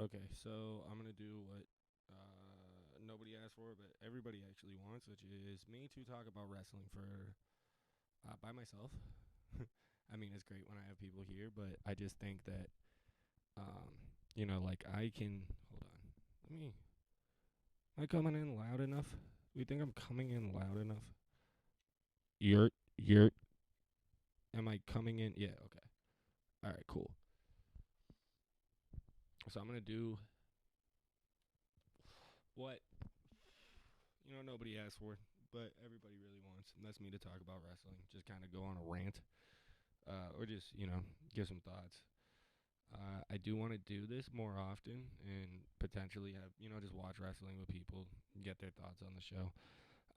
Okay, so I'm gonna do what nobody asked for, but everybody actually wants, which is me to talk about wrestling for by myself. I mean, it's great when I have people here, but I just think that um, like I can hold on. Let me. Am I coming in loud enough? You think I'm coming in loud enough? You're. Am I coming in? Yeah. Okay. All right. Cool. So I'm gonna do what nobody asked for, but everybody really wants, and that's me to talk about wrestling. Just kind of go on a rant, or just give some thoughts. I do want to do this more often, and potentially have just watch wrestling with people, get their thoughts on the show.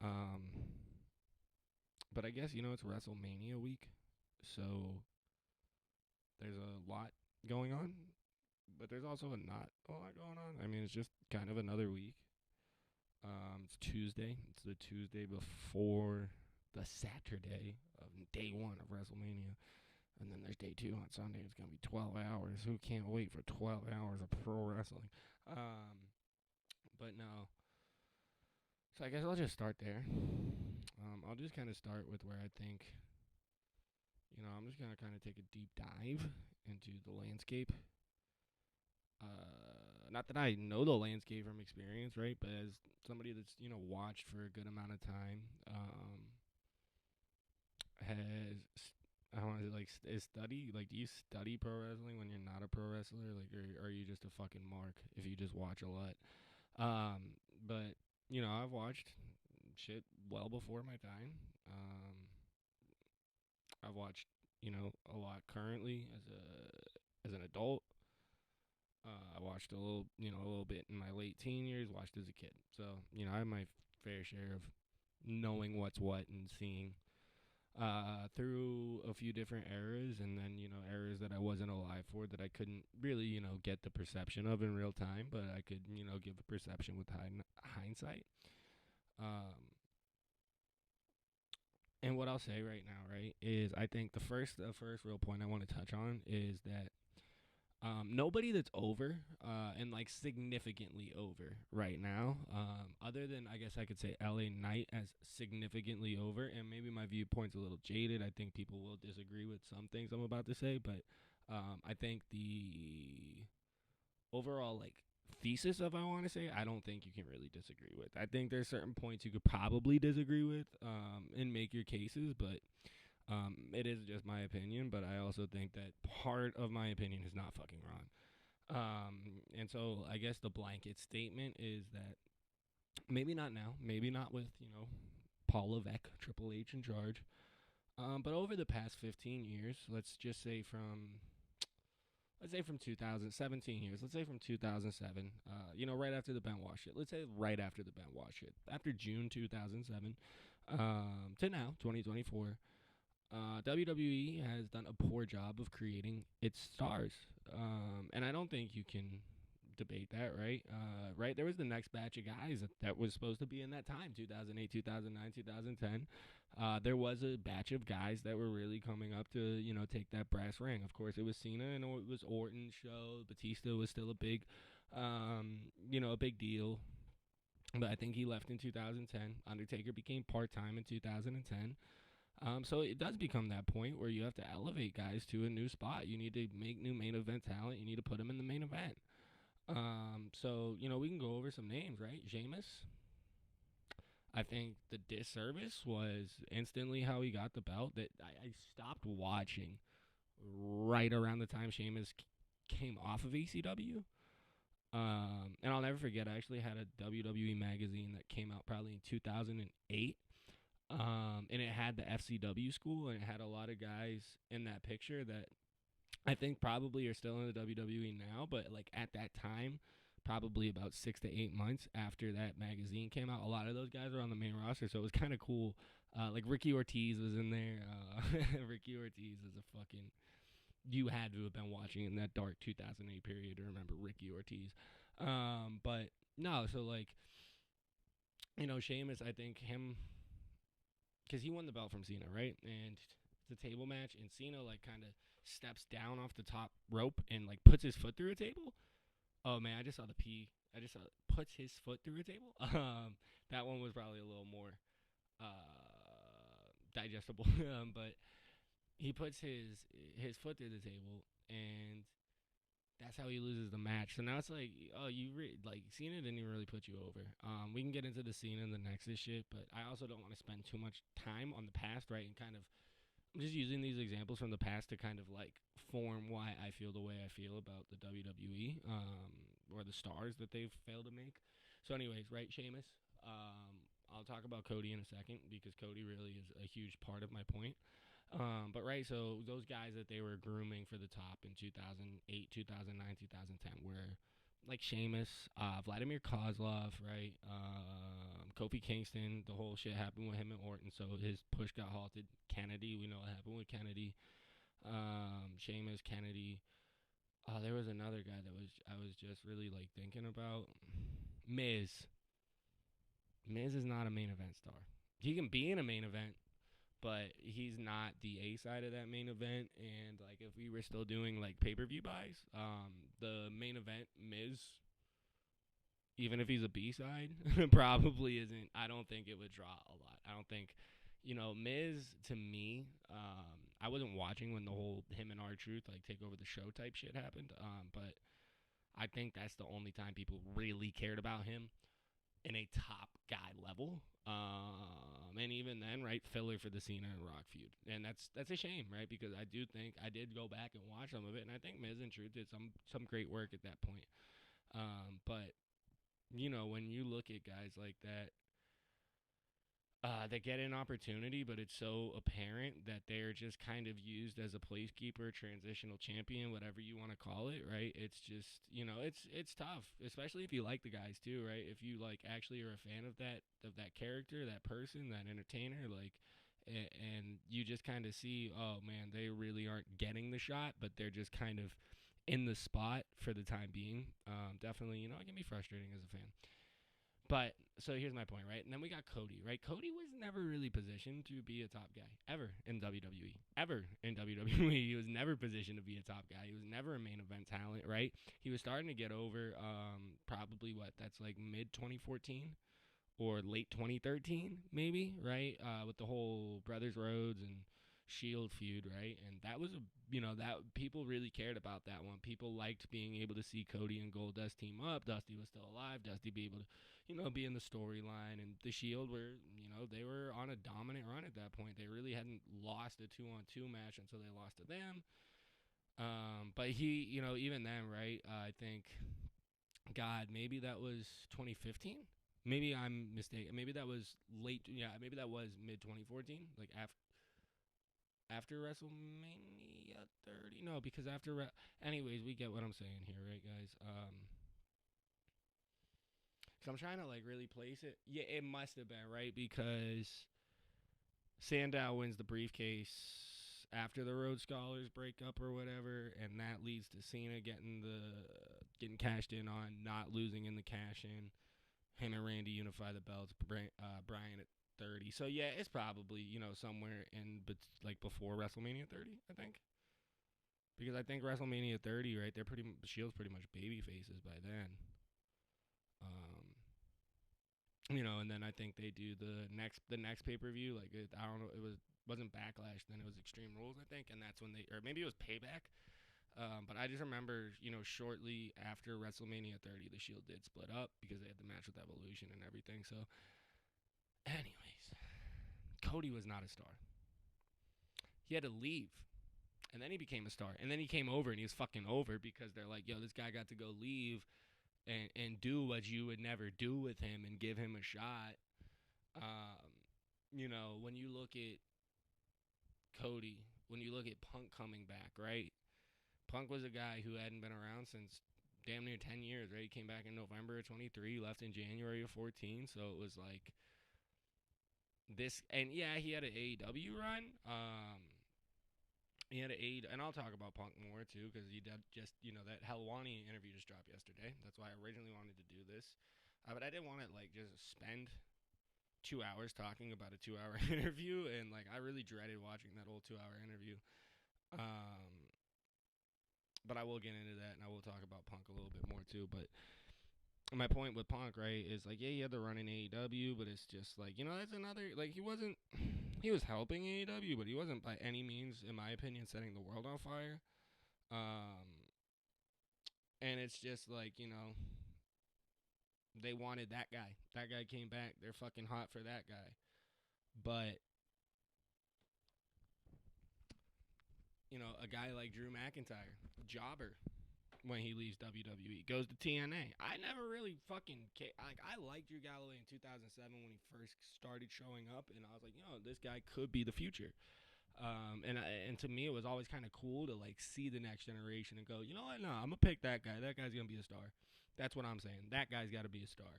Um, but I guess it's Wrestlemania week, so there's a lot going on, but there's also not a lot going on. I mean, it's just kind of another week. It's Tuesday. It's the Tuesday before the Saturday of day one of WrestleMania. And then there's day two on Sunday. It's going to be 12 hours. Who can't wait for 12 hours of pro wrestling? But no. So I guess I'll just start there. I'll just kind of start with where I think, I'm just going to kind of take a deep dive into the landscape. Not that I know the landscape from experience, right? But as somebody that's watched for a good amount of time, has I want to like is study like do you study pro wrestling when you're not a pro wrestler, like, or are you just a fucking mark if you just watch a lot? But I've watched shit well before my time. I've watched a lot currently as an adult. I watched a little bit in my late teen years. Watched as a kid, so I have my fair share of knowing what's what and seeing through a few different eras, and then eras that I wasn't alive for, that I couldn't really get the perception of in real time, but I could give a perception with hindsight. Um, and what I'll say right now, right, is I think the first real point I want to touch on is that nobody that's over and like significantly over right now, other than I guess I could say LA Knight as significantly over, and maybe my viewpoint's a little jaded. I think people will disagree with some things I'm about to say, but I think the overall like thesis of I want to say, I don't think you can really disagree with. I think there's certain points you could probably disagree with and make your cases, but it is just my opinion, but I also think that part of my opinion is not fucking wrong. And so I guess the blanket statement is that maybe not now, maybe not with, Paul Levesque, Triple H in charge. But over the past 15 years, let's say from 2017 years, let's say from 2007, right after the Benoit shit. Let's say right after the Benoit shit. After June 2007 to now, 2024, WWE has done a poor job of creating its stars. And I don't think you can debate that, right? Right? There was the next batch of guys that was supposed to be in that time, 2008, 2009, 2010. There was a batch of guys that were really coming up to, take that brass ring. Of course, it was Cena and it was Orton's show. Batista was still a big deal. But I think he left in 2010. Undertaker became part time in 2010. So it does become that point where you have to elevate guys to a new spot. You need to make new main event talent. You need to put them in the main event. So we can go over some names, right? Sheamus. I think the disservice was instantly how he got the belt. That I stopped watching right around the time Sheamus came off of ECW. And I'll never forget. I actually had a WWE magazine that came out probably in 2008. And it had the FCW school, and it had a lot of guys in that picture that I think probably are still in the WWE now, but like at that time, probably about 6 to 8 months after that magazine came out, a lot of those guys were on the main roster, so it was kind of cool. Like Ricky Ortiz was in there. Ricky Ortiz is a fucking. You had to have been watching in that dark 2008 period to remember Ricky Ortiz. But no, so like Sheamus, I think him because he won the belt from Cena, right? And it's a table match, and Cena like kind of steps down off the top rope and like puts his foot through a table. Oh man, I just saw the P. I just saw puts his foot through a table. That one was probably a little more digestible. But he puts his foot through the table, and that's how he loses the match. So now it's like, oh, like Cena didn't even really put you over. We can get into the Cena and the Nexus shit, but I also don't want to spend too much time on the past, right? And kind of I'm just using these examples from the past to kind of like form why I feel the way I feel about the WWE, or the stars that they've failed to make. So, anyways, right, Sheamus. I'll talk about Cody in a second because Cody really is a huge part of my point. But right, so those guys that they were grooming for the top in 2008, 2009, 2010 were like Sheamus, Vladimir Kozlov, right? Kofi Kingston, the whole shit happened with him and Orton, so his push got halted. Kennedy, we know what happened with Kennedy. Sheamus, Kennedy. There was another guy that I was just really like thinking about. Miz. Miz is not a main event star. He can be in a main event, but he's not the A side of that main event. And like, if we were still doing like pay-per-view buys, the main event Miz, even if he's a B side, probably isn't. I don't think it would draw a lot. I don't think, Miz to me. I wasn't watching when the whole him and R-Truth like take over the show type shit happened. But I think that's the only time people really cared about him in a top guy level. And even then, right, filler for the Cena and Rock feud, and that's a shame, right? Because I do think I did go back and watch some of it, and I think Miz and Truth did some great work at that point. But when you look at guys like that, that get an opportunity, but it's so apparent that they're just kind of used as a placekeeper, transitional champion, whatever you want to call it, right? It's just, it's tough, especially if you like the guys too, right? If you like actually are a fan of that character, that person, that entertainer, like, and you just kind of see, oh man, they really aren't getting the shot, but they're just kind of in the spot for the time being. Definitely, it can be frustrating as a fan. But so here's my point, right? And then we got Cody, right? Cody was never really positioned to be a top guy ever in WWE. Ever in WWE, he was never positioned to be a top guy. He was never a main event talent, right? He was starting to get over. Probably that's like mid 2014 or late 2013, maybe, right? With the whole Brothers Rhodes and Shield feud, right? And that was that people really cared about that one. People liked being able to see Cody and Goldust team up. Dusty was still alive. Dusty be able to, be in the storyline, and the Shield were, they were on a dominant run at that point. They really hadn't lost a 2-on-2 match until they lost to them. But he, even then, right? I think, God, maybe that was 2015. Maybe I'm mistaken. Maybe that was late. Yeah, maybe that was mid 2014, like after WrestleMania 30. No, because anyways, we get what I'm saying here, right, guys? So I'm trying to like really place it. Yeah, it must have been, right, because Sandow wins the briefcase after the Rhodes Scholars break up or whatever, and that leads to Cena getting cashed in on, not losing in the cash in. Him and Randy unify the belts. Bryan at 30. So yeah, it's probably somewhere like before WrestleMania 30, I think, because I think WrestleMania 30, right? Shield's pretty much baby faces by then. And then I think they do the next pay per view. Like I don't know, wasn't Backlash, then it was Extreme Rules, I think, and that's when or maybe it was Payback. But I just remember, shortly after WrestleMania 30, the Shield did split up because they had the match with Evolution and everything. So, anyways, Cody was not a star. He had to leave, and then he became a star. And then he came over, and he was fucking over because they're like, yo, this guy got to go leave and do what you would never do with him and give him a shot. When you look at Cody, when you look at Punk coming back, right? Punk was a guy who hadn't been around since damn near 10 years, right? He came back in November of 23, left in January of 14, so it was like this. And yeah, he had an AEW run. He had an AEW, and I'll talk about Punk more too, because he did just, that Helwani interview just dropped yesterday. That's why I originally wanted to do this. But I didn't want to like just spend 2 hours talking about a 2-hour interview, and like I really dreaded watching that whole 2-hour interview. But I will get into that, and I will talk about Punk a little bit more too. But my point with Punk, right, is like, yeah, he had the run in AEW, but it's just like, that's another, like, he was helping AEW, but he wasn't by any means, in my opinion, setting the world on fire. Um, and it's just like, they wanted that guy. That guy came back. They're fucking hot for that guy. But, a guy like Drew McIntyre, jobber, when he leaves WWE, goes to TNA. I never really fucking like. I liked Drew Galloway in 2007 when he first started showing up, and I was like, this guy could be the future. And to me, it was always kind of cool to like see the next generation and go, you know what? No, I'm gonna pick that guy. That guy's gonna be a star. That's what I'm saying. That guy's got to be a star.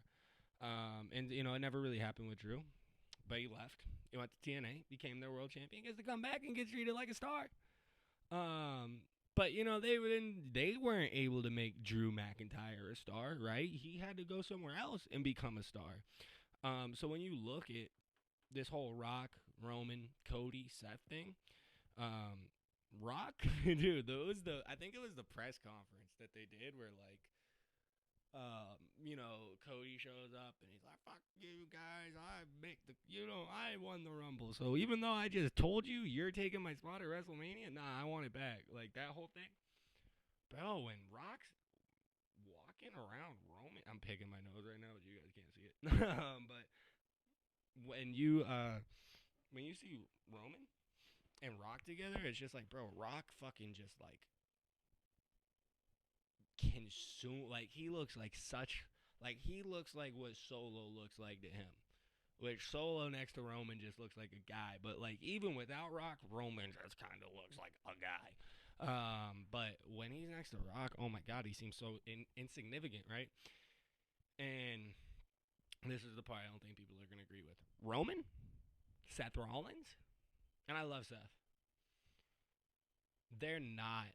And it never really happened with Drew, but he left. He went to TNA, became their world champion, gets to come back and gets treated like a star. But they weren't able to make Drew McIntyre a star, right? He had to go somewhere else and become a star. So when you look at this whole Rock, Roman, Cody, Seth thing, Rock, dude, I think it was the press conference that they did where like, Cody shows up and he's like, "Fuck you guys, I won the Rumble. So even though I just told you you're taking my spot at WrestleMania, nah, I want it back." Like that whole thing, bro. When Rock's walking around Roman, I'm picking my nose right now, but you guys can't see it. But when you see Roman and Rock together, it's just like, bro, Rock fucking just like consume. Like he looks like what Solo looks like to him. Which Solo next to Roman just looks like a guy, but like even without Rock, Roman just kind of looks like a guy. But when he's next to Rock, oh my God, he seems so insignificant, right? And this is the part I don't think people are gonna agree with. Roman, Seth Rollins, and I love Seth. They're not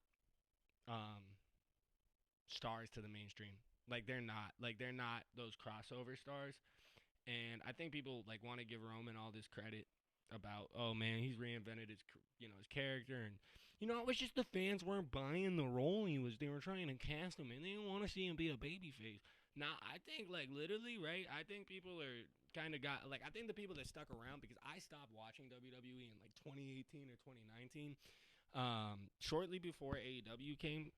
stars to the mainstream. They're not those crossover stars. And I think people like want to give Roman all this credit about, oh man, he's reinvented his character, and it was just the fans weren't buying the role they were trying to cast him, and they didn't want to see him be a babyface. Now I think like literally, right? I think people are kind of got like I think the people that stuck around because I stopped watching WWE in like 2018 or 2019, shortly before AEW came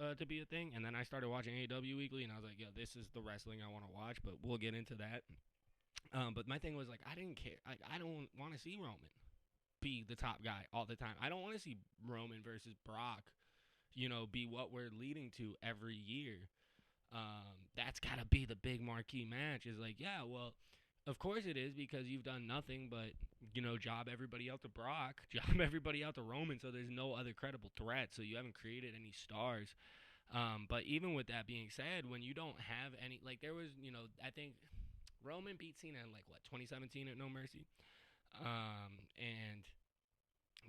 to be a thing, and then I started watching AEW weekly, and I was like, yo, this is the wrestling I want to watch, but we'll get into that. But my thing was like I didn't care. Like I don't want to see Roman be the top guy all the time. I don't want to see Roman versus Brock, be what we're leading to every year. That's gotta be the big marquee match. Is like, yeah, well, of course it is because you've done nothing but job everybody out to Brock, job everybody out to Roman. So there's no other credible threat. So you haven't created any stars. But even with that being said, when you don't have any, like there was, I think Roman beat Cena in like what 2017 at No Mercy, and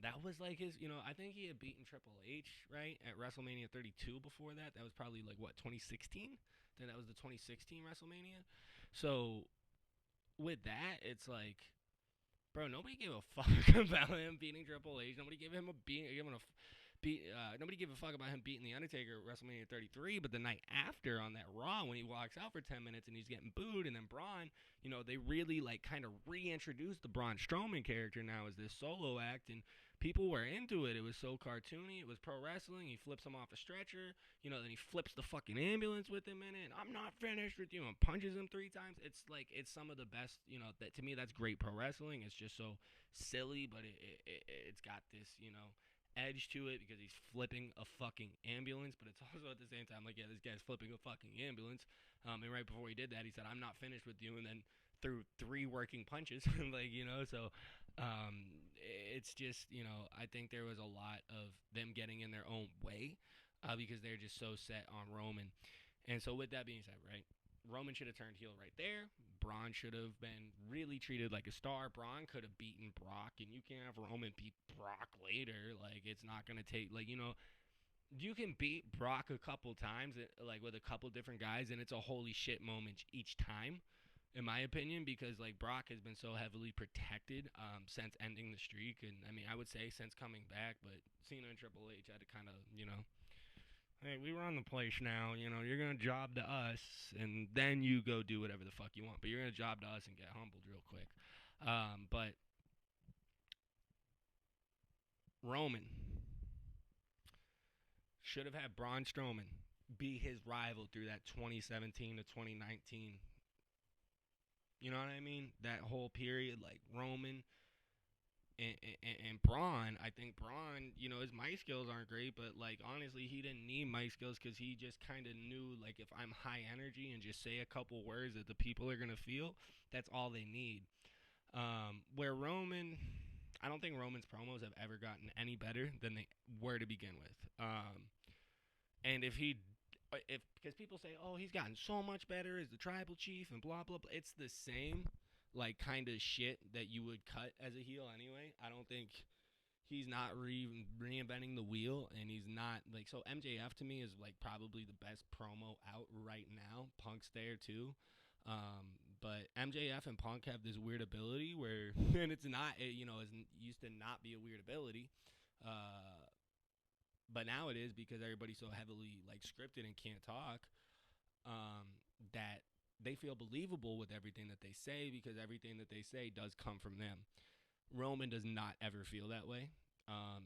that was like his. I think he had beaten Triple H right at WrestleMania 32 before that. That was probably like what 2016. Then that was the 2016 WrestleMania. So with that, it's like, bro, nobody gave a fuck about him beating Triple H. Nobody gave him a nobody gave a fuck about him beating The Undertaker at WrestleMania 33, but the night after on that Raw, when he walks out for 10 minutes and he's getting booed, and then Braun, they really like kind of reintroduced the Braun Strowman character now as this solo act, and people were into it. It was so cartoony. It was pro wrestling. He flips him off a stretcher, then he flips the fucking ambulance with him in it. And, I'm not finished with you, and punches him 3 times. It's like, it's some of the best, that to me, that's great pro wrestling. It's just so silly, but it's got this, edge to it because he's flipping a fucking ambulance, but it's also at the same time like, yeah, this guy's flipping a fucking ambulance. And right before he did that, he said, "I'm not finished with you," and then threw 3 working punches. So it's just, I think there was a lot of them getting in their own way because they're just so set on Roman. And so with that being said, right, Roman should have turned heel right there. Braun should have been really treated like a star. Braun could have beaten Brock, and you can't have Roman beat Brock later. Like, it's not going to take, like, you can beat Brock a couple times, like, with a couple different guys, and it's a holy shit moment each time, in my opinion, because, like, Brock has been so heavily protected since ending the streak. And, I mean, I would say since coming back, but Cena and Triple H had to kind of, Hey, we run the place now. You know, you're gonna job to us, and then you go do whatever the fuck you want. But you're gonna job to us and get humbled real quick. But Roman should have had Braun Strowman be his rival through that 2017 to 2019. You know what I mean? That whole period, like Roman and Braun. I think Braun, you know, his mic skills aren't great, but like honestly, he didn't need mic skills because he just kind of knew like if I'm high energy and just say a couple words that the people are gonna feel, that's all they need. Where Roman, I don't think Roman's promos have ever gotten any better than they were to begin with. And if because people say, oh, he's gotten so much better as the tribal chief and blah blah blah, it's the same like kind of shit that you would cut as a heel anyway. I don't think he's not reinventing the wheel, and he's not like so. MJF to me is like probably the best promo out right now. Punk's there too. But MJF and Punk have this weird ability where, and it's not, you know, it used to not be a weird ability. Uh, but now it is because everybody's so heavily like scripted and can't talk, that they feel believable with everything that they say because everything that they say does come from them. Roman does not ever feel that way.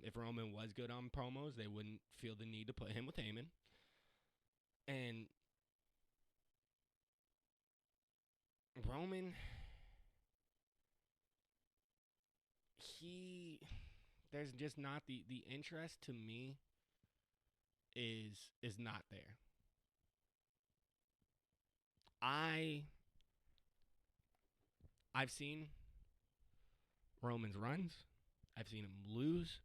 If Roman was good on promos, they wouldn't feel the need to put him with Heyman. And Roman, he, there's just not the interest to me is not there. I I've seen Roman's runs. I've seen him lose.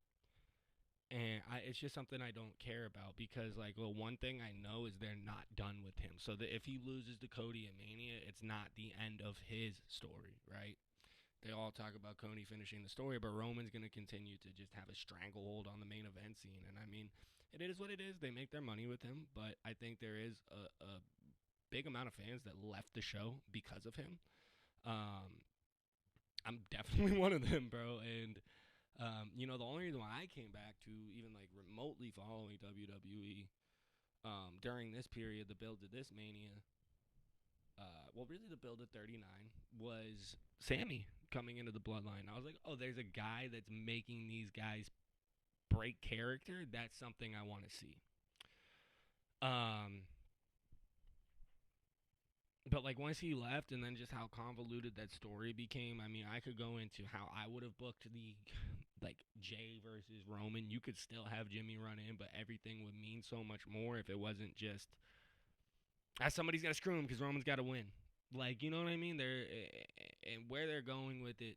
And it's just something I don't care about because, like, well, one thing I know is they're not done with him. So that if he loses to Cody at Mania, it's not the end of his story, right? They all talk about Cody finishing the story, but Roman's going to continue to just have a stranglehold on the main event scene. And I mean, it is what it is. They make their money with him, but I think there is a big amount of fans that left the show because of him. Um, I'm definitely one of them, bro. And you know, the only reason why I came back to even like remotely following WWE during this period, the build to this Mania, well, really the build to 39 was Sammy coming into the bloodline. I was like, oh, there's a guy that's making these guys break character. That's something I want to see. Um, but like once he left, and then just how convoluted that story became. I mean, I could go into how I would have booked the like Jay versus Roman. You could still have Jimmy run in, but everything would mean so much more if it wasn't just somebody's got to screw him because Roman's got to win. Like, you know what I mean? They're and where they're going with it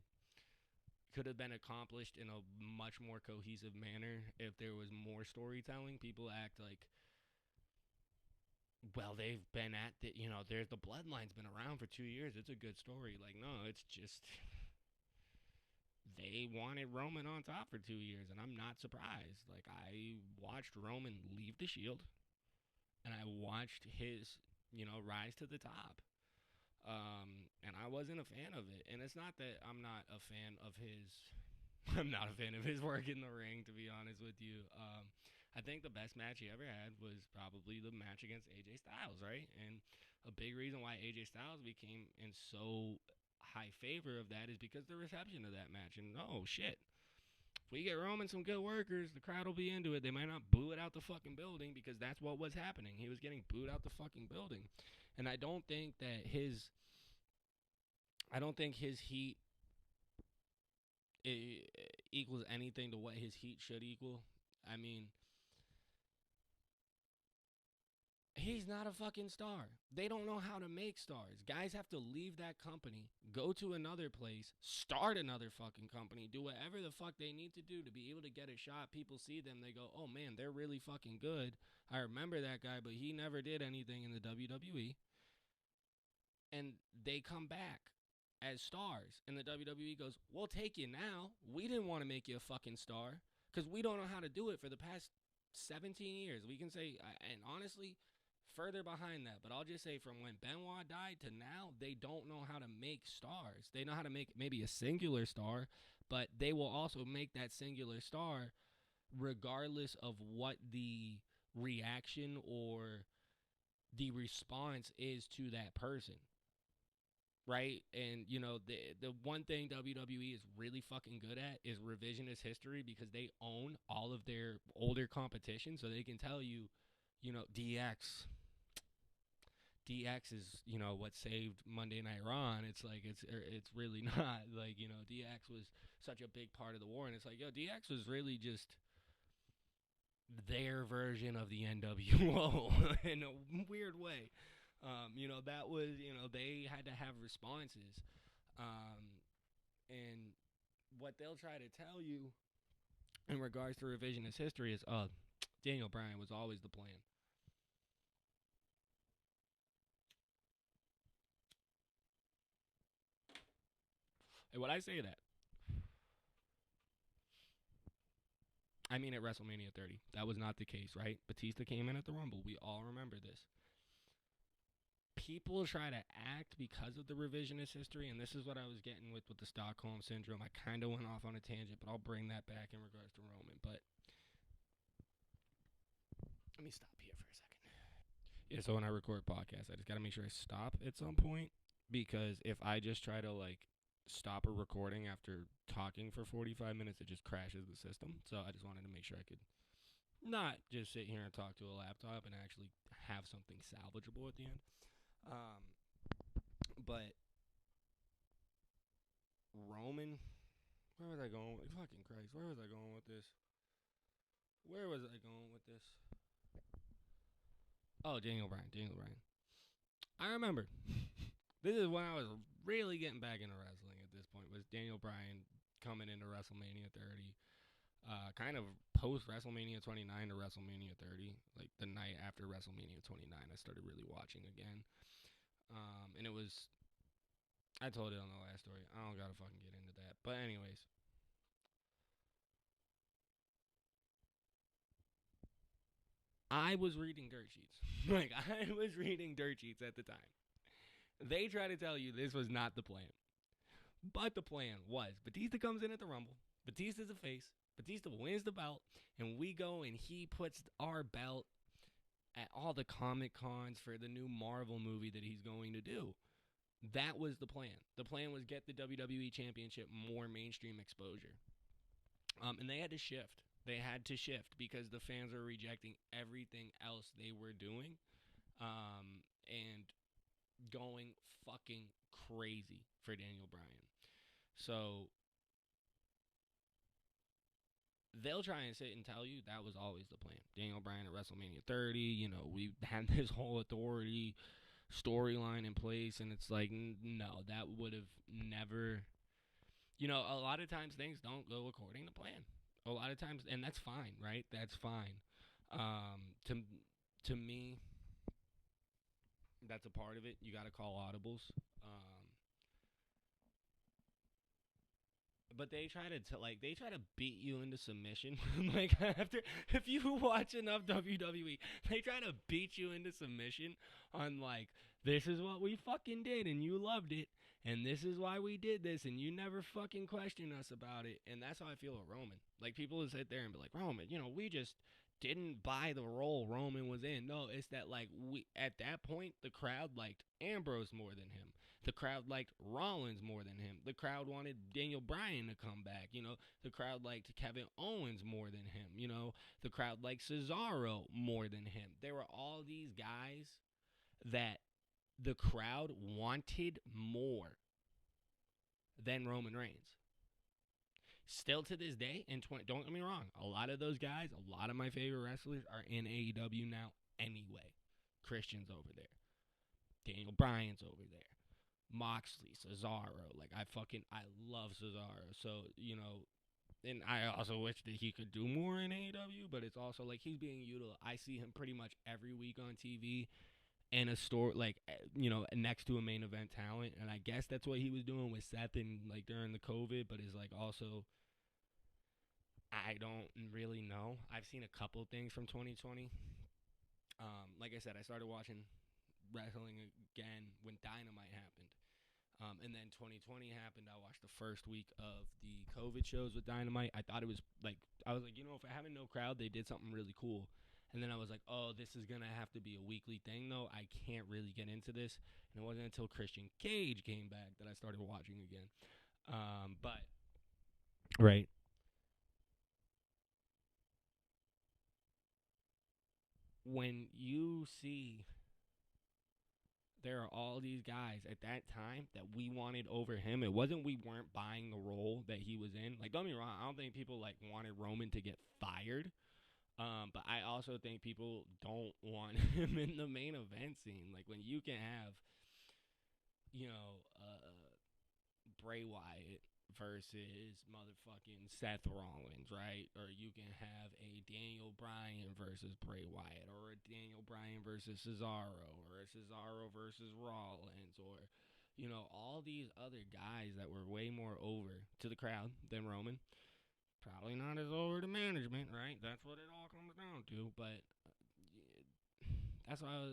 could have been accomplished in a much more cohesive manner if there was more storytelling. People act like, well, they've been at the, you know, there's the bloodline's been around for 2 years. It's a good story. Like, no, it's just they wanted Roman on top for 2 years, and I'm not surprised. Like, I watched Roman leave the Shield, and I watched his, you know, rise to the top. And I wasn't a fan of it. And it's not that I'm not a fan of his. I'm not a fan of his work in the ring, to be honest with you. I think the best match he ever had was probably the match against AJ Styles, right? And a big reason why AJ Styles became in so high favor of that is because the reception of that match. And oh shit, if we get Roman some good workers, the crowd will be into it. They might not boo it out the fucking building because that's what was happening. He was getting booed out the fucking building. And I don't think that his heat equals anything to what his heat should equal. I mean, he's not a fucking star. They don't know how to make stars. Guys have to leave that company, go to another place, start another fucking company, do whatever the fuck they need to do to be able to get a shot. People see them, they go, oh man, they're really fucking good. I remember that guy, but he never did anything in the WWE. And they come back as stars. And the WWE goes, we'll take you now. We didn't want to make you a fucking star because we don't know how to do it for the past 17 years. We can say, and honestly, further behind that, but I'll just say from when Benoit died to now, they don't know how to make stars. They know how to make maybe a singular star, but they will also make that singular star regardless of what the reaction or the response is to that person, right? And the one thing WWE is really fucking good at is revisionist history, because they own all of their older competition, so they can tell you, DX is what saved Monday Night Raw. And it's like it's really not. Like, DX was such a big part of the war, and it's like, DX was really just their version of the NWO in a weird way. That was, they had to have responses. And what they'll try to tell you in regards to revisionist history is, Daniel Bryan was always the plan. And when I say that, I mean at WrestleMania 30. That was not the case, right? Batista came in at the Rumble. We all remember this. People try to act because of the revisionist history, and this is what I was getting with the Stockholm Syndrome. I kind of went off on a tangent, but I'll bring that back in regards to Roman. But let me stop here for a second. Yeah, so when I record podcasts, I just got to make sure I stop at some point, because if I just try to, like, stop a recording after talking for 45 minutes, it just crashes the system. So I just wanted to make sure I could not just sit here and talk to a laptop and actually have something salvageable at the end. Um, but Roman, where was I going? Fucking Christ, where was I going with this? Where was I going with this? Oh, Daniel Bryan. Daniel Bryan. I remember. This is when I was really getting back into wrestling at this point, was Daniel Bryan coming into WrestleMania 30. Kind of post WrestleMania 29 to WrestleMania 30. Like the night after WrestleMania 29, I started really watching again. And it was, I told it on the last story. I don't gotta fucking get into that. But anyways, I was reading dirt sheets. Like, I was reading dirt sheets at the time. They try to tell you this was not the plan. But the plan was Batista comes in at the Rumble. Batista's a face. Batista wins the belt. And we go and he puts our belt at all the Comic Cons for the new Marvel movie that he's going to do. That was the plan. The plan was get the WWE Championship more mainstream exposure. And they had to shift. They had to shift because the fans are rejecting everything else they were doing, and going fucking crazy for Daniel Bryan. So they'll try and sit and tell you that was always the plan. Daniel Bryan at WrestleMania 30, we had this whole authority storyline in place, and it's like, no, that would have never. A lot of times things don't go according to plan. A lot of times, and that's fine, right? That's fine. To me, that's a part of it. You got to call audibles. Um, but they try to beat you into submission. Like, after, if you watch enough WWE, they try to beat you into submission on, like, this is what we fucking did and you loved it, and this is why we did this and you never fucking question us about it. And that's how I feel with Roman. Like, people will sit there and be like, Roman, we just didn't buy the role Roman was in. No, it's that, like, we at that point the crowd liked Ambrose more than him. The crowd liked Rollins more than him. The crowd wanted Daniel Bryan to come back. The crowd liked Kevin Owens more than him. The crowd liked Cesaro more than him. There were all these guys that the crowd wanted more than Roman Reigns. Still to this day, don't get me wrong, a lot of those guys, a lot of my favorite wrestlers are in AEW now anyway. Christian's over there. Daniel Bryan's over there. Moxley, Cesaro. Like, I love Cesaro. So, and I also wish that he could do more in AEW, but it's also like he's being utilized. I see him pretty much every week on TV in a store, like, next to a main event talent. And I guess that's what he was doing with Seth and, like, during the COVID, but is, like, also, I don't really know. I've seen a couple things from 2020. Like I said, I started watching wrestling again when Dynamite happened. And then 2020 happened. I watched the first week of the COVID shows with Dynamite. I thought it was like, I was like, if I have no crowd, they did something really cool. And then I was like, oh, this is gonna have to be a weekly thing, though. I can't really get into this. And it wasn't until Christian Cage came back that I started watching again. But right when you see there are all these guys at that time that we wanted over him. It wasn't we weren't buying the role that he was in. Like, don't get me wrong, I don't think people like wanted Roman to get fired. But I also think people don't want him in the main event scene. Like when you can have, you know, Bray Wyatt versus motherfucking Seth Rollins, right? Or you can have a Daniel Bryan versus Bray Wyatt, or a Daniel Bryan versus Cesaro, or a Cesaro versus Rollins, or all these other guys that were way more over to the crowd than Roman. Probably not as over to management, right? That's what it all comes down to. But that's why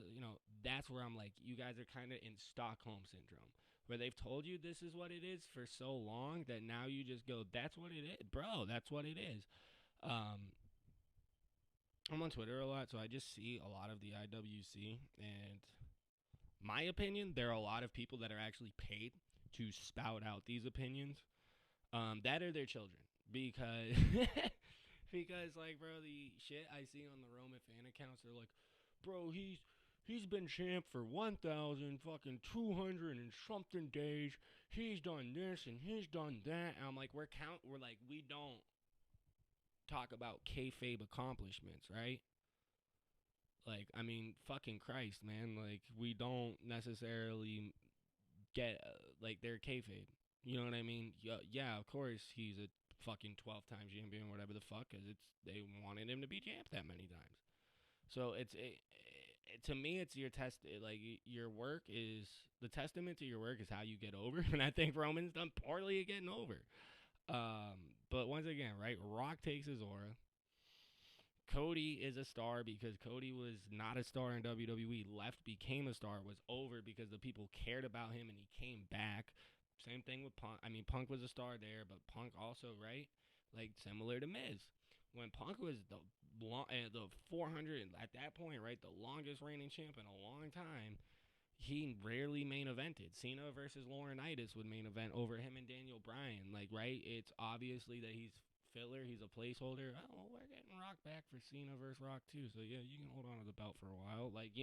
that's where I'm like, you guys are kind of in Stockholm syndrome, where they've told you this is what it is for so long that now you just go, that's what it is, bro. That's what it is. Um, I'm on Twitter a lot, so I just see a lot of the IWC, and my opinion, there are a lot of people that are actually paid to spout out these opinions. That are their children, because because like, bro, the shit I see on the Roman fan accounts, they're like, bro, he's been champ for 1,000 fucking 200 and something days. He's done this and he's done that. And I'm like, we're like, we don't talk about kayfabe accomplishments, right? Like, I mean, fucking Christ, man. Like, we don't necessarily get like their kayfabe. You know what I mean? Yeah, of course he's a fucking 12 time champion, whatever the fuck, because they wanted him to be champ that many times. So to me, it's your test. Like, your work is the testament to your work is how you get over, and I think Roman's done poorly at getting over. But once again, right? Rock takes his aura. Cody is a star because Cody was not a star in WWE, left, became a star, was over because the people cared about him and he came back. Same thing with Punk. I mean, Punk was a star there, but Punk also, right? Like, similar to Miz. When Punk was the 400, at that point, right, the longest reigning champ in a long time, he rarely main evented. Cena versus Laurinaitis would main event over him and Daniel Bryan. Like, right? It's obviously that he's filler. He's a placeholder. Oh, well, we're getting Rock back for Cena versus Rock too. So yeah, you can hold on to the belt for a while. Like,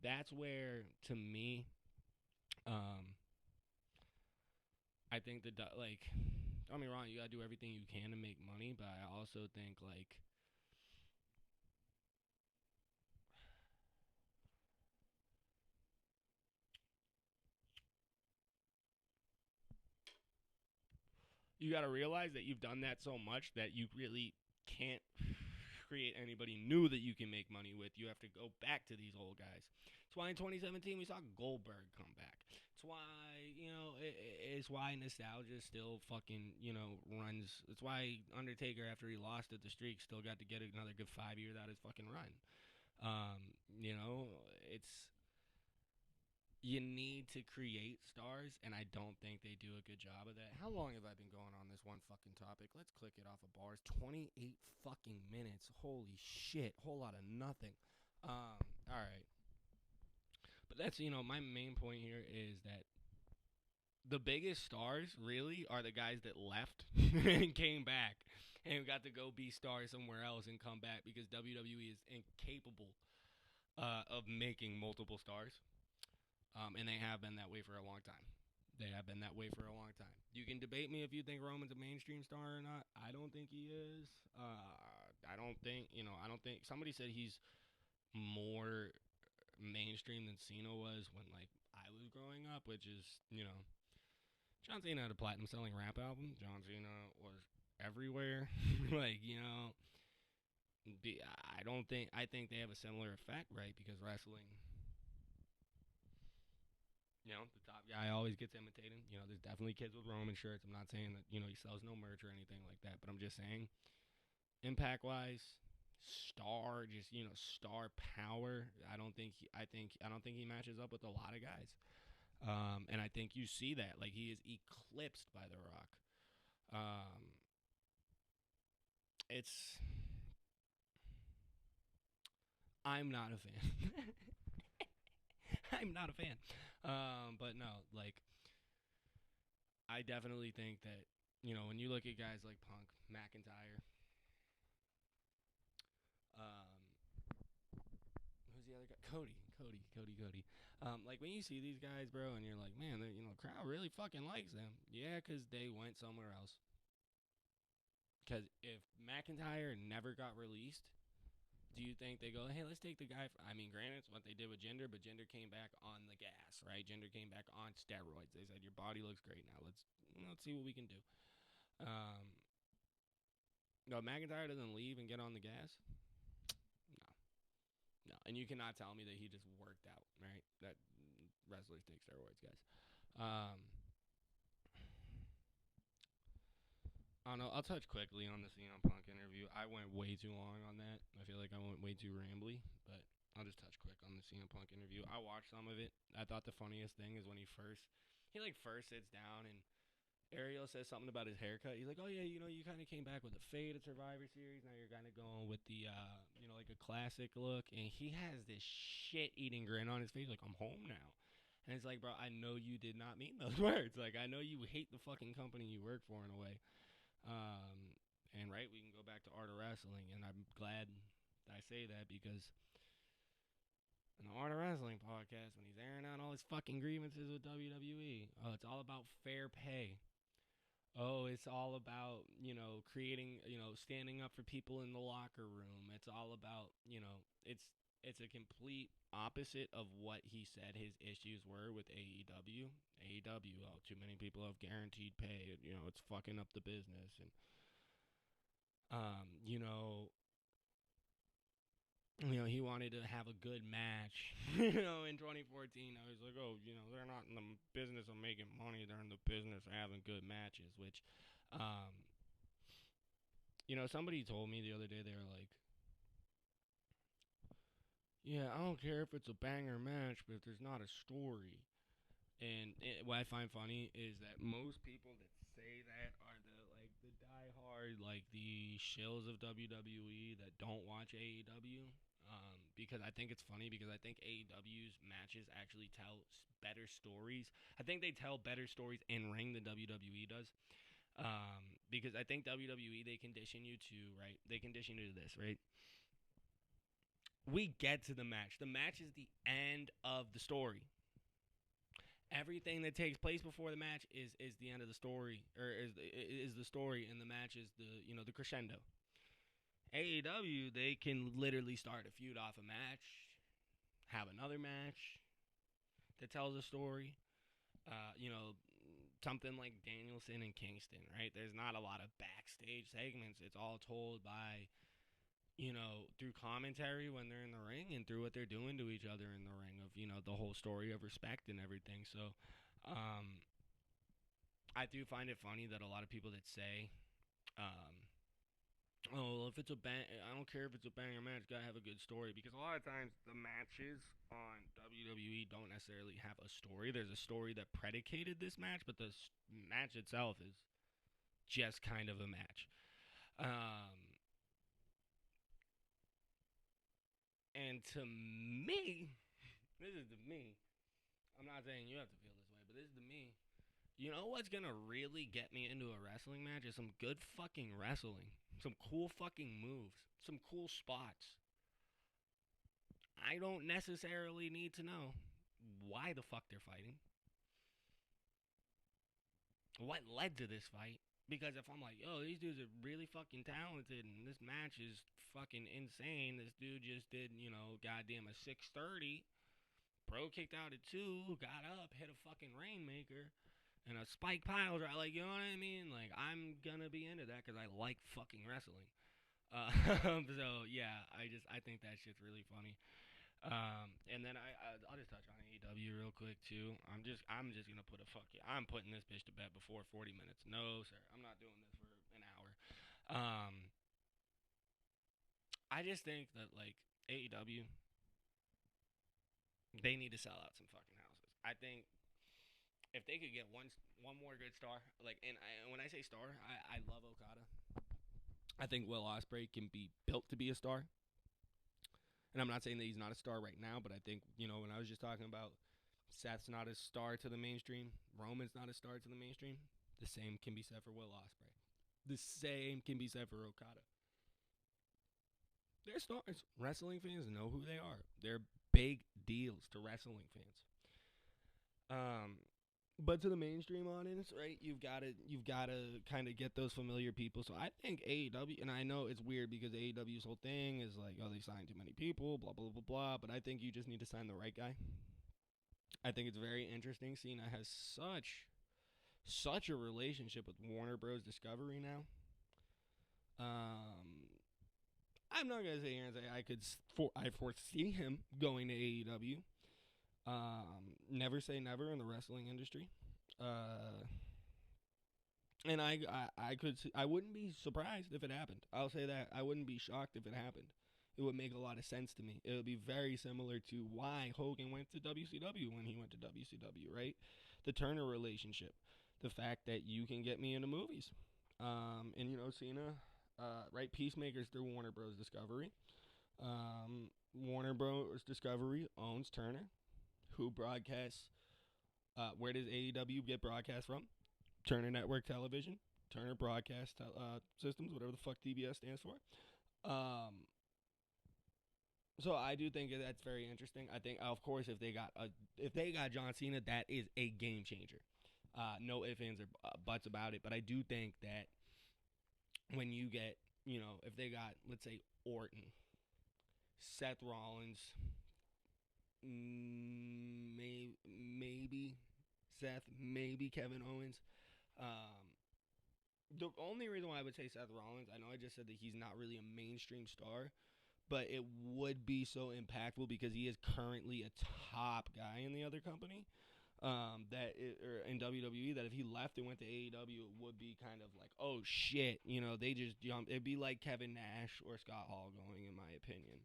that's where, to me, um, I think like, don't get me wrong, you gotta do everything you can to make money, but I also think like you got to realize that you've done that so much that you really can't create anybody new that you can make money with. You have to go back to these old guys. That's why in 2017 we saw Goldberg come back. It's why, it's why nostalgia still fucking, runs. It's why Undertaker, after he lost at the streak, still got to get another good 5 years out of his fucking run. It's you need to create stars, and I don't think they do a good job of that. How long have I been going on this one fucking topic? Let's click it off of bars. 28 fucking minutes. Holy shit. Whole lot of nothing. All right. But that's, my main point here is that the biggest stars really are the guys that left and came back and got to go be stars somewhere else and come back, because WWE is incapable of making multiple stars. And they have been that way for a long time. They have been that way for a long time. You can debate me if you think Roman's a mainstream star or not. I don't think he is. I don't think, I don't think somebody said he's more mainstream than Cena was when, like, I was growing up, which is, John Cena had a platinum selling rap album. John Cena was everywhere. Like, I think they have a similar effect, right? Because wrestling, the top guy always gets imitated. There's definitely kids with Roman shirts. I'm not saying that, he sells no merch or anything like that, but I'm just saying, impact wise, star power. I don't think he matches up with a lot of guys. And I think you see that. Like, he is eclipsed by The Rock. It's I'm not a fan. I'm not a fan. But no, like I definitely think that when you look at guys like Punk, McIntyre, um, who's the other guy? Cody. Like when you see these guys, bro, and you're like, man, crowd really fucking likes them. Yeah, because they went somewhere else. Because if McIntyre never got released, do you think they go, hey, let's take the guy? I mean, granted, it's what they did with Jinder, but Jinder came back on the gas, right? Jinder came back on steroids. They said your body looks great now. Let's see what we can do. Um, no, McIntyre doesn't leave and get on the gas. No, no, and you cannot tell me that he just worked out, right? That wrestlers take steroids, guys. Um, I don't know. I'll touch quickly on the CM Punk interview. I went way too long on that. I feel like I went way too rambly, but I'll just touch quick on the CM Punk interview. I watched some of it. I thought the funniest thing is when he first sits down and Ariel says something about his haircut. He's like, "Oh yeah, you kind of came back with a fade at Survivor Series. Now you're kind of going with the, like a classic look." And he has this shit-eating grin on his face, like, "I'm home now." And it's like, bro, I know you did not mean those words. Like, I know you hate the fucking company you work for in a way. And right, we can go back to Art of Wrestling, and I'm glad I say that because in the Art of Wrestling podcast, when he's airing out all his fucking grievances with WWE, oh, it's all about fair pay. Oh, it's all about, creating, standing up for people in the locker room. It's all about, it's a complete opposite of what he said his issues were with AEW. AEW, oh, too many people have guaranteed pay. It's fucking up the business. And, um, you know, he wanted to have a good match. In 2014, I was like, oh, they're not in the business of making money. They're in the business of having good matches, which, um, somebody told me the other day, they were like, yeah, I don't care if it's a banger match, but if there's not a story. And what I find funny is that most people that say that are the diehard, like the shills of WWE that don't watch AEW. Because I think it's funny because I think AEW's matches actually tell better stories. I think they tell better stories in ring than WWE does. Because I think WWE, they condition you to, right? They condition you to this, right? We get to the match. The match is the end of the story. Everything that takes place before the match is the end of the story, or is the story, and the match is the crescendo. AEW, they can literally start a feud off a match, have another match that tells a story. Something like Danielson and Kingston, right? There's not a lot of backstage segments. It's all told by through commentary when they're in the ring and through what they're doing to each other in the ring of, the whole story of respect and everything. So, I do find it funny that a lot of people that say, um, oh, if it's I don't care if it's a banger match, gotta have a good story. Because a lot of times the matches on WWE don't necessarily have a story. There's a story that predicated this match, but the match itself is just kind of a match. And to me, this is to me. I'm not saying you have to feel this way, but this is to me. You know what's gonna really get me into a wrestling match is some good fucking wrestling. Some cool fucking moves. Some cool spots. I don't necessarily need to know why the fuck they're fighting. What led to this fight? Because if I'm like, yo, these dudes are really fucking talented and this match is fucking insane. This dude just did, goddamn a 630. Bro kicked out at 2, got up, hit a fucking Rainmaker. And a spike pile drive, like, you know what I mean? Like, I'm gonna be into that because I like fucking wrestling. So yeah, I think that shit's really funny. And then I'll just touch on AEW real quick too. I'm just gonna put a fuck it. I'm putting this bitch to bed before 40 minutes. No sir, I'm not doing this for an hour. Um, I just think that like AEW, they need to sell out some fucking houses. I think if they could get one more good star, like, and when I say star, I love Okada. I think Will Ospreay can be built to be a star, And I'm not saying that he's not a star right now, but I think, when I was just talking about Seth's not a star to the mainstream, Roman's not a star to the mainstream, the same can be said for Will Ospreay. The same can be said for Okada. They're stars. Wrestling fans know who they are. They're big deals to wrestling fans. Um, but to the mainstream audience, right? You've gotta kind of get those familiar people. So I think AEW, and I know it's weird because AEW's whole thing is like, oh, they signed too many people, blah blah blah blah. But I think you just need to sign the right guy. I think it's very interesting. Cena has such a relationship with Warner Bros. Discovery now. Um, I'm not gonna sit here and say I foresee him going to AEW. Never say never in the wrestling industry. Uh, and I wouldn't be surprised if it happened. I'll say that I wouldn't be shocked if it happened. It would make a lot of sense to me. It would be very similar to why Hogan went to WCW when he went to WCW, right? The Turner relationship, the fact that you can get me into movies, and Cena, right? Peacemaker's through Warner Bros. Discovery. Warner Bros. Discovery owns Turner, who broadcasts. Where does AEW get broadcast from? Turner Network Television, Turner Broadcast Systems, whatever the fuck TBS stands for. So I do think that's very interesting. I think, of course, if they got John Cena, that is a game changer. No ifs, ands, or buts about it. But I do think that when you get, if they got, let's say, Orton, Seth Rollins, maybe Seth, maybe Kevin Owens. The only reason why I would say Seth Rollins, I know I just said that he's not really a mainstream star, but it would be so impactful because he is currently a top guy in the other company. Or in WWE, that if he left and went to AEW, it would be kind of like, oh shit, they just jumped. It'd be like Kevin Nash or Scott Hall going, in my opinion.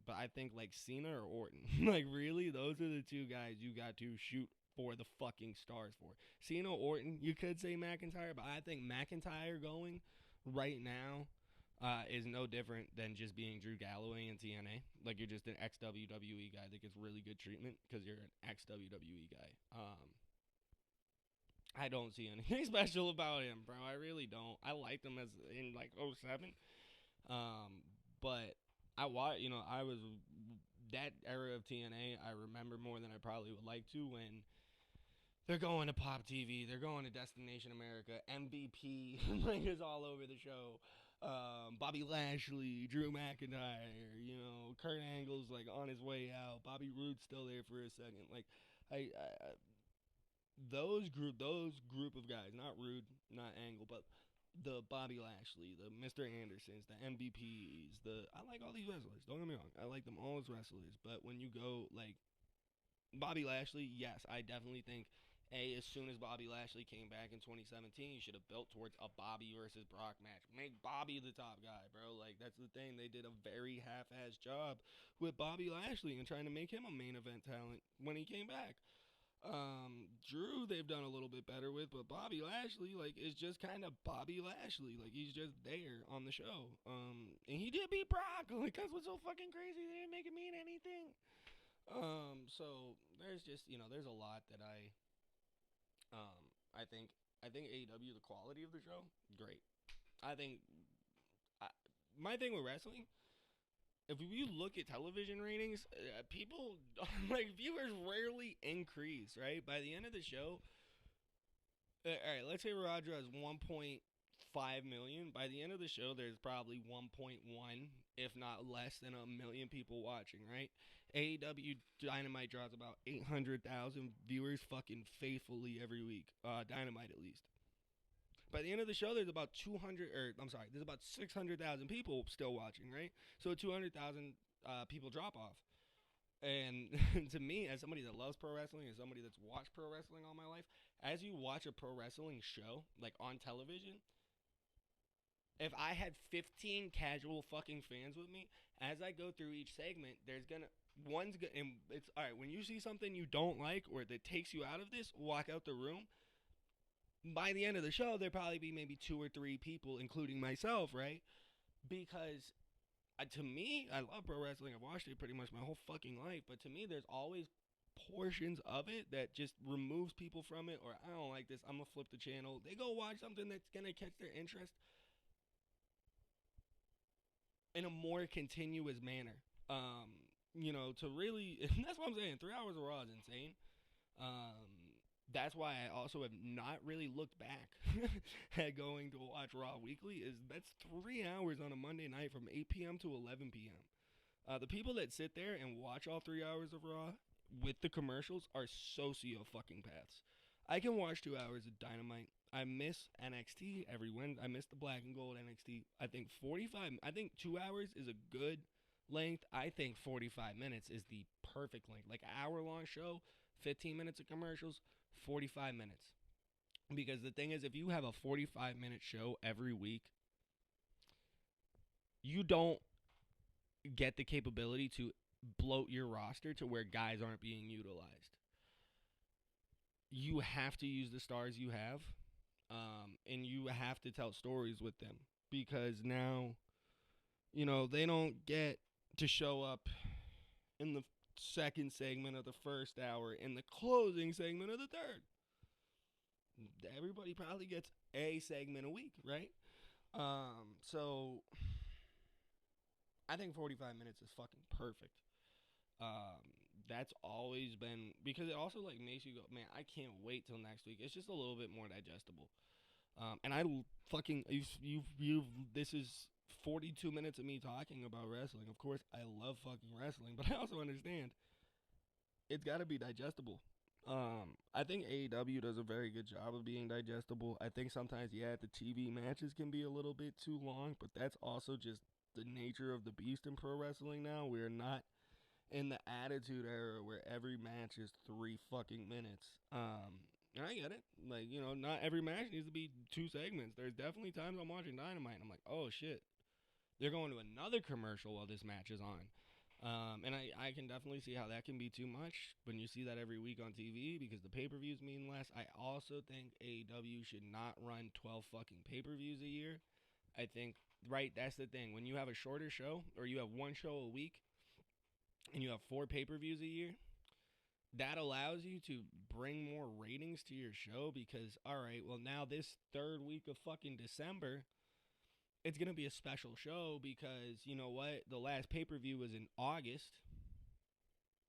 But I think like Cena or Orton, like really, those are the two guys you got to shoot for the fucking stars for. Cena, Orton, you could say McIntyre, but I think McIntyre going right now is no different than just being Drew Galloway in TNA. Like you're just an ex-WWE guy that gets really good treatment because you're an ex-WWE guy. I don't see anything special about him, bro. I really don't. I liked him as in like '07. But I was that era of TNA. I remember more than I probably would like to when they're going to Pop TV, they're going to Destination America, MVP like is all over the show. Bobby Lashley, Drew McIntyre, Kurt Angle's like on his way out. Bobby Roode's still there for a second. Like, I those group of guys, not Rude, not Angle, but the Bobby Lashley, the Mr. Andersons, the MVPs, I like all these wrestlers. Don't get me wrong, I like them all as wrestlers. But when you go like Bobby Lashley, yes, I definitely think as soon as Bobby Lashley came back in 2017, you should have built towards a Bobby versus Brock match. Make Bobby the top guy, bro. Like that's the thing. They did a very half-assed job with Bobby Lashley and trying to make him a main event talent when he came back. Drew they've done a little bit better with, but Bobby Lashley like is just kind of Bobby Lashley, like he's just there on the show. And he did beat Brock, like that's what's so fucking crazy. They didn't make it mean anything. So there's just there's a lot that I think AEW, the quality of the show, great. I think my thing with wrestling, if you look at television ratings, people like viewers rarely increase, right? By the end of the show, all right, let's say Roger has 1.5 million. By the end of the show, there's probably 1.1, if not less than a million people watching, right? AEW Dynamite draws about 800,000 viewers fucking faithfully every week. Dynamite at least. By the end of the show, there's about 600,000 people still watching, right? So 200,000 people drop off. And to me, as somebody that loves pro wrestling and somebody that's watched pro wrestling all my life, as you watch a pro wrestling show, like on television, if I had 15 casual fucking fans with me, as I go through each segment, and it's all right. When you see something you don't like or that takes you out of this, walk out the room. By the end of the show, there'll probably be maybe 2 or 3 people, including myself, right? Because To me, I love pro wrestling. I've watched it pretty much my whole fucking life. But to me, there's always portions of it that just removes people from it, or I don't like this, I'm gonna flip the channel. They go watch something that's gonna catch their interest in a more continuous manner. To really, that's what I'm saying. 3 hours of Raw is insane. That's why I also have not really looked back at going to watch Raw weekly. Is that's 3 hours on a Monday night from 8 p.m. to 11 p.m. The people that sit there and watch all 3 hours of Raw with the commercials are socio fucking paths. I can watch 2 hours of Dynamite. I miss NXT every Wednesday. I miss the black and gold NXT. I think 45. I think 2 hours is a good length. I think 45 minutes is the perfect length. Like an hour long show, 15 minutes of commercials, 45 minutes. Because the thing is, if you have a 45-minute show every week, you don't get the capability to bloat your roster to where guys aren't being utilized. You have to use the stars you have, and you have to tell stories with them because now, they don't get to show up in the second segment of the first hour, in the closing segment of the third. Everybody probably gets a segment a week, right? So I think 45 minutes is fucking perfect. That's always been because it also like makes you go, man, I can't wait till next week. It's just a little bit more digestible. And I fucking you've this is 42 minutes of me talking about wrestling. Of course, I love fucking wrestling, but I also understand it's got to be digestible. I think AEW does a very good job of being digestible. I think sometimes, the TV matches can be a little bit too long, but that's also just the nature of the beast in pro wrestling now. We're not in the attitude era where every match is 3 fucking minutes. And I get it. Like, not every match needs to be 2 segments. There's definitely times I'm watching Dynamite and I'm like, oh shit, they're going to another commercial while this match is on. And I can definitely see how that can be too much when you see that every week on TV because the pay-per-views mean less. I also think AEW should not run 12 fucking pay-per-views a year. I think, right, that's the thing. When you have a shorter show or you have one show a week and you have 4 pay-per-views a year, that allows you to bring more ratings to your show because, all right, well, now this third week of fucking December, it's going to be a special show because, you know what, the last pay-per-view was in August,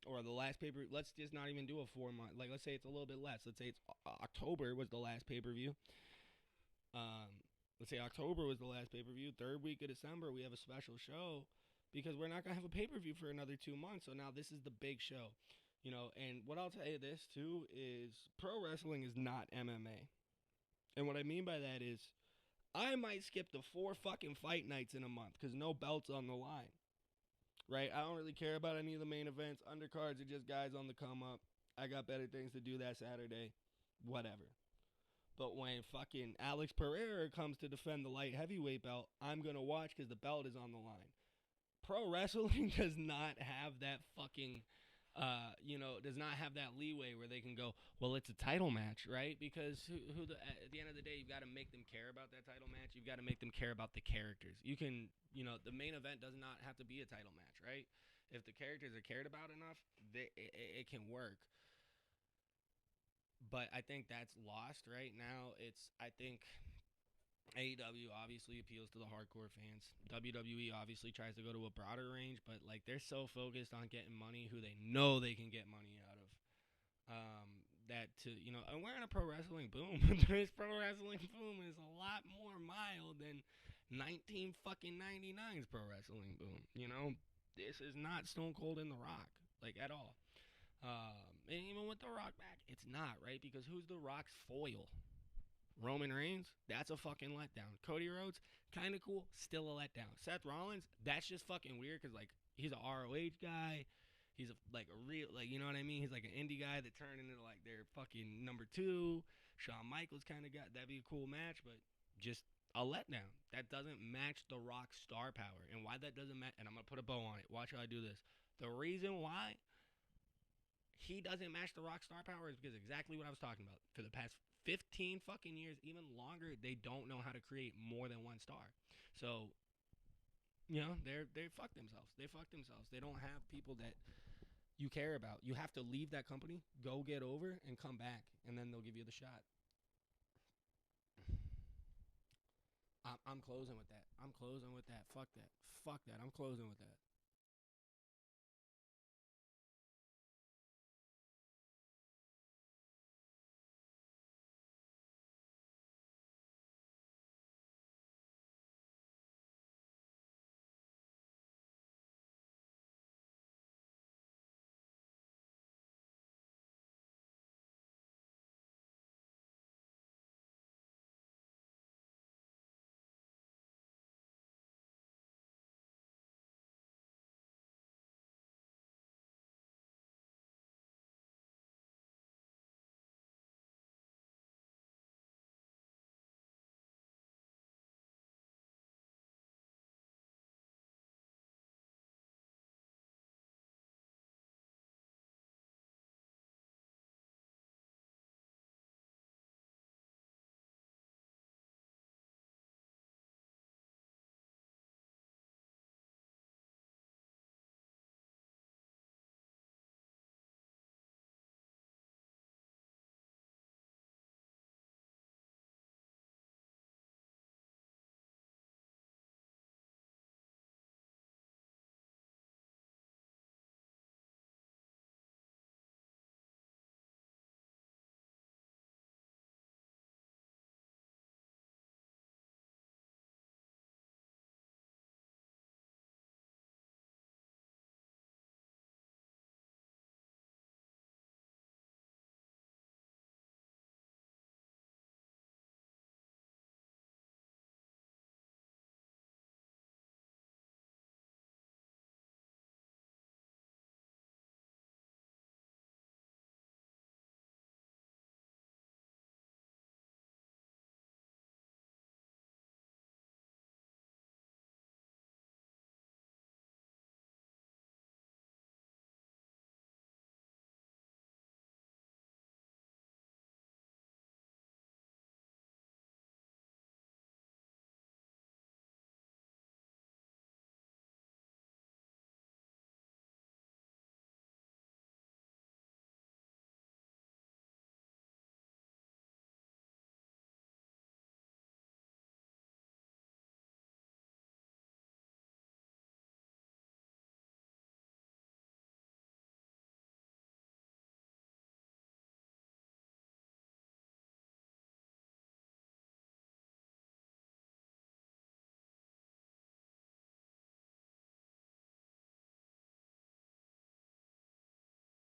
or the last pay-per-view, let's just not even do a 4-month, like, let's say it's a little bit less. Let's say it's October was the last pay-per-view. Let's say October was the last pay-per-view. Third week of December, we have a special show because we're not going to have a pay-per-view for another 2 months. So now this is the big show. And what I'll tell you this, too, is pro wrestling is not MMA. And what I mean by that is I might skip the 4 fucking fight nights in a month because no belt's on the line, right? I don't really care about any of the main events. Undercards are just guys on the come up. I got better things to do that Saturday. Whatever. But when fucking Alex Pereira comes to defend the light heavyweight belt, I'm going to watch because the belt is on the line. Pro wrestling does not have that fucking does not have that leeway where they can go, well, it's a title match, right? Because at the end of the day, you've got to make them care about that title match. You've got to make them care about the characters. You can, the main event does not have to be a title match, right? If the characters are cared about enough, it can work. But I think that's lost right now. I think AEW obviously appeals to the hardcore fans. WWE obviously tries to go to a broader range, but like they're so focused on getting money, who they know they can get money out of. And we're in a pro wrestling boom. This pro wrestling boom is a lot more mild than 1999's pro wrestling boom. This is not Stone Cold and The Rock, like at all. And even with The Rock back, it's not, right? Because who's The Rock's foil? Roman Reigns, that's a fucking letdown. Cody Rhodes, kind of cool, still a letdown. Seth Rollins, that's just fucking weird because, like, he's a ROH guy. He's a real, like, you know what I mean? He's like an indie guy that turned into, like, their fucking number 2. Shawn Michaels kind of that'd be a cool match, but just a letdown. That doesn't match The Rock's star power. And why that doesn't match, and I'm going to put a bow on it. Watch how I do this. The reason why he doesn't match The Rock's star power is because exactly what I was talking about. For the past 15 fucking years, even longer, they don't know how to create more than one star. So You know, they fuck themselves. They fuck themselves. They don't have people that you care about. You have to leave that company, go get over, and come back, and then they'll give you the shot. I'm closing with that. I'm closing with that. Fuck that. Fuck that. I'm closing with that.